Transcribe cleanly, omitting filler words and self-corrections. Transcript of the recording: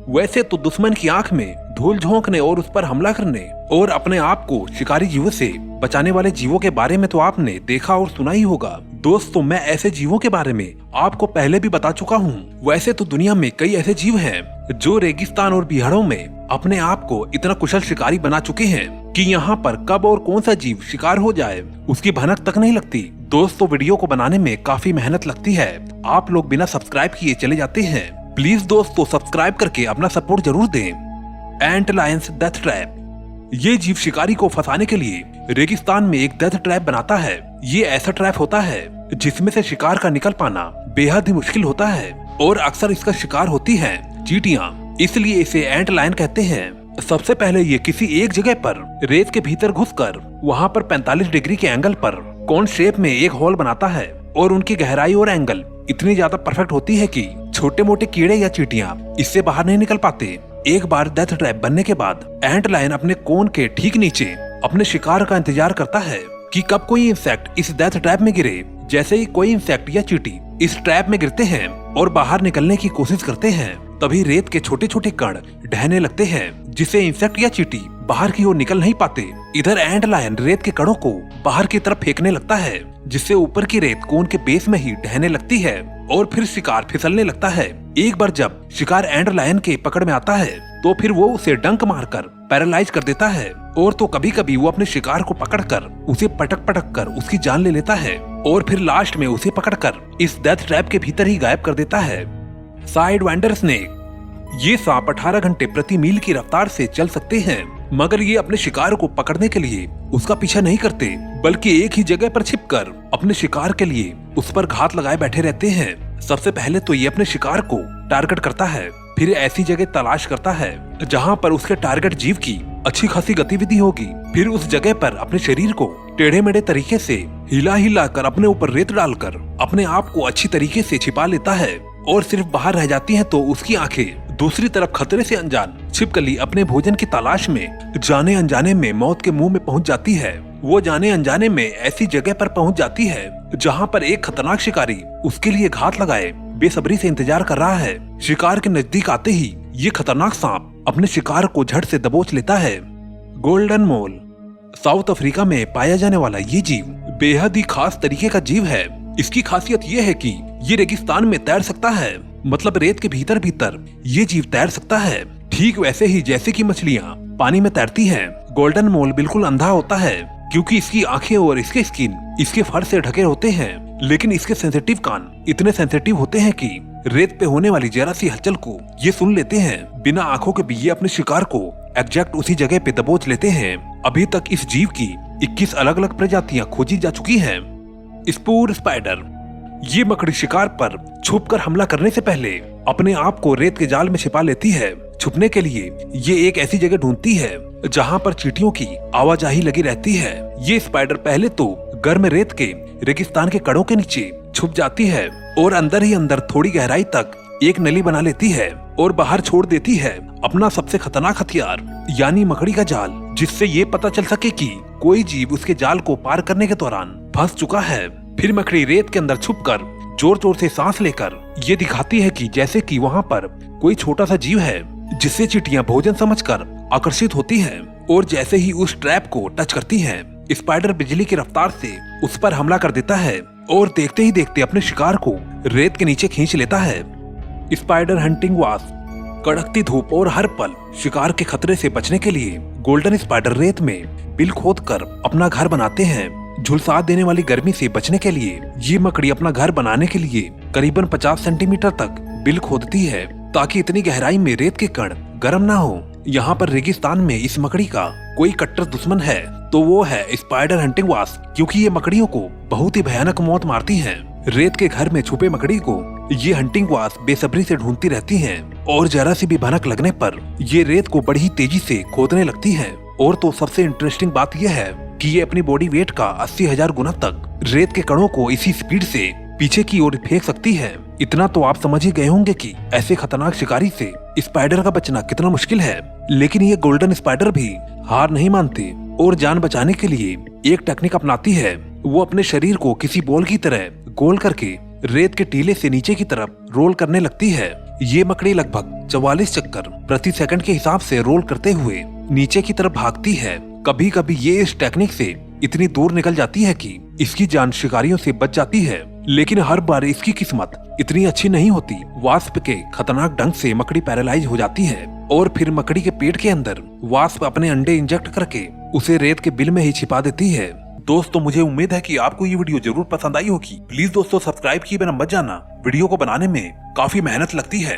वैसे तो दुश्मन की आंख में धूल झोंकने और उस पर हमला करने और अपने आप को शिकारी जीवों से बचाने वाले जीवों के बारे में तो आपने देखा और सुना ही होगा। दोस्तों, मैं ऐसे जीवों के बारे में आपको पहले भी बता चुका हूँ। वैसे तो दुनिया में कई ऐसे जीव हैं जो रेगिस्तान और बिहड़ों में अपने आप को इतना कुशल शिकारी बना चुके हैं कि यहाँ पर कब और कौन सा जीव शिकार हो जाए उसकी भनक तक नहीं लगती। दोस्तों, वीडियो को बनाने में काफी मेहनत लगती है। आप लोग बिना सब्सक्राइब किए चले जाते हैं। प्लीज दोस्तों, सब्सक्राइब करके अपना सपोर्ट जरूर दें। एंट लायंस डेथ ट्रैप। ये जीव शिकारी को फंसाने के लिए रेगिस्तान में एक डेथ ट्रैप बनाता है। ये ऐसा ट्रैप होता है जिसमें से शिकार का निकल पाना बेहद ही मुश्किल होता है और अक्सर इसका शिकार होती है चींटियां, इसलिए इसे एंट लायन कहते हैं। सबसे पहले ये किसी एक जगह पर रेत के भीतर घुसकर वहाँ पर 45 डिग्री के एंगल पर कोन शेप में एक होल बनाता है और उनकी गहराई और एंगल इतनी ज्यादा परफेक्ट होती है कि छोटे मोटे कीड़े या चींटियां इससे बाहर नहीं निकल पाते। एक बार डेथ ट्रैप बनने के बाद एंट लायन अपने कोन के ठीक नीचे अपने शिकार का इंतजार करता है कि कब कोई इंसेक्ट इस डेथ ट्रैप में गिरे। जैसे ही कोई इंसेक्ट या चींटी इस ट्रैप में गिरते हैं और बाहर निकलने की कोशिश करते हैं, तभी रेत के छोटे छोटे कण ढहने लगते हैं जिससे इंसेक्ट या चींटी बाहर की ओर निकल नहीं पाते। इधर एंट लायन रेत के कणों को बाहर की तरफ फेंकने लगता है जिससे ऊपर की रेत कोन के बेस में ही ढहने लगती है और फिर शिकार फिसलने लगता है। एक बार जब शिकार एंट लायन के पकड़ में आता है तो फिर वो उसे डंक मारकर पैरालाइज कर देता है और तो कभी कभी वो अपने शिकार को पकड़कर उसे पटक पटक कर उसकी जान ले लेता है और फिर लास्ट में उसे पकड़कर इस डेथ ट्रैप के भीतर ही गायब कर देता है। Side winder snake. ये सांप 18 घंटे प्रति मील की रफ्तार से चल सकते हैं, मगर ये अपने शिकार को पकड़ने के लिए उसका पीछा नहीं करते, बल्कि एक ही जगह पर छिपकर अपने शिकार के लिए उस पर घात लगाए बैठे रहते हैं। सबसे पहले तो ये अपने शिकार को टारगेट करता है, फिर ऐसी जगह तलाश करता है जहाँ पर उसके टारगेट जीव की अच्छी खासी गतिविधि होगी। फिर उस जगह पर अपने शरीर को टेढ़े मेढ़े तरीके से हिला हिला कर अपने ऊपर रेत डालकर अपने आप को अच्छी तरीके से छिपा लेता है और सिर्फ बाहर रह जाती हैं तो उसकी आंखें दूसरी तरफ खतरे से अनजान छिपकली अपने भोजन की तलाश में जाने अनजाने में मौत के मुंह में पहुंच जाती है। वो जाने अनजाने में ऐसी जगह पर पहुंच जाती है जहां पर एक खतरनाक शिकारी उसके लिए घात लगाए बेसब्री से इंतजार कर रहा है। शिकार के नजदीक आते ही ये खतरनाक सांप अपने शिकार को झट से दबोच लेता है। गोल्डन मोल। साउथ अफ्रीका में पाया जाने वाला ये जीव बेहद ही खास तरीके का जीव है। इसकी खासियत ये है कि ये रेगिस्तान में तैर सकता है, मतलब रेत के भीतर भीतर ये जीव तैर सकता है, ठीक वैसे ही जैसे कि मछलियाँ पानी में तैरती हैं। गोल्डन मोल बिल्कुल अंधा होता है क्योंकि इसकी आंखें और इसके स्किन इसके फर से ढके होते हैं, लेकिन इसके सेंसिटिव कान इतने सेंसिटिव होते हैं कि रेत पे होने वाली जरा सी हलचल को ये सुन लेते हैं। बिना आंखों के भी ये अपने शिकार को एग्जैक्ट उसी जगह पे दबोच लेते हैं। अभी तक इस जीव की 21 अलग अलग प्रजातियां खोजी जा चुकी हैं। स्पूर स्पाइडर। ये मकड़ी शिकार पर छुपकर हमला करने से पहले अपने आप को रेत के जाल में छिपा लेती है। छुपने के लिए ये एक ऐसी जगह ढूंढती है जहाँ पर चींटियों की आवाजाही लगी रहती है। ये स्पाइडर पहले तो गर्म रेत के रेगिस्तान के कड़ों के नीचे छुप जाती है और अंदर ही अंदर थोड़ी गहराई तक एक नली बना लेती है और बाहर छोड़ देती है अपना सबसे खतरनाक हथियार यानी मकड़ी का जाल, जिससे ये पता चल सके कि कोई जीव उसके जाल को पार करने के दौरान फंस चुका है। फिर मकड़ी रेत के अंदर छुपकर जोर जोर से सांस लेकर ये दिखाती है कि जैसे कि वहाँ पर कोई छोटा सा जीव है, जिससे चींटियां भोजन समझकर आकर्षित होती हैं और जैसे ही उस ट्रैप को टच करती हैं, स्पाइडर बिजली की रफ्तार से उस पर हमला कर देता है और देखते ही देखते अपने शिकार को रेत के नीचे खींच लेता है। Spider hunting wasp. कड़कती धूप और हर पल शिकार के खतरे से बचने के लिए गोल्डन स्पाइडर रेत में बिल खोदकर अपना घर बनाते हैं। झुलसा देने वाली गर्मी से बचने के लिए ये मकड़ी अपना घर बनाने के लिए करीबन 50 सेंटीमीटर तक बिल खोदती है ताकि इतनी गहराई में रेत के कण गर्म ना हो। यहाँ पर रेगिस्तान में इस मकड़ी का कोई कट्टर दुश्मन है तो वो है स्पाइडर हंटिंग वास्प, क्योंकि ये मकड़ियों को बहुत ही भयानक मौत मारती हैं। रेत के घर में छुपे मकड़ी को ये हंटिंग वास्प बेसब्री से ढूंढती रहती हैं और जरा सी भी भनक लगने पर ये रेत को बड़ी ही तेजी से खोदने लगती हैं। और तो सबसे इंटरेस्टिंग बात यह है कि ये अपनी बॉडी वेट का 80,000 गुना तक रेत के कणों को इसी स्पीड से पीछे की ओर फेंक सकती है। इतना तो आप समझ ही गए होंगे कि ऐसे खतरनाक शिकारी से स्पाइडर का बचना कितना मुश्किल है। लेकिन ये गोल्डन स्पाइडर भी हार नहीं मानती और जान बचाने के लिए एक टेक्निक अपनाती है। वो अपने शरीर को किसी बॉल की तरह गोल करके रेत के टीले से नीचे की तरफ रोल करने लगती है। ये मकड़ी लगभग 44 चक्कर प्रति सेकंड के हिसाब से रोल करते हुए नीचे की तरफ भागती है। कभी कभी ये इस टेक्निक से इतनी दूर निकल जाती है कि इसकी जान शिकारियों से बच जाती है, लेकिन हर बार इसकी किस्मत इतनी अच्छी नहीं होती। वास्प के खतरनाक डंक से मकड़ी पैरालाइज हो जाती है और फिर मकड़ी के पेट के अंदर वास्प अपने अंडे इंजेक्ट करके उसे रेत के बिल में ही छिपा देती है। दोस्तों, मुझे उम्मीद है कि आपको ये वीडियो जरूर पसंद आई होगी। प्लीज दोस्तों, सब्सक्राइब किए बिना मत जाना। वीडियो को बनाने में काफी मेहनत लगती है।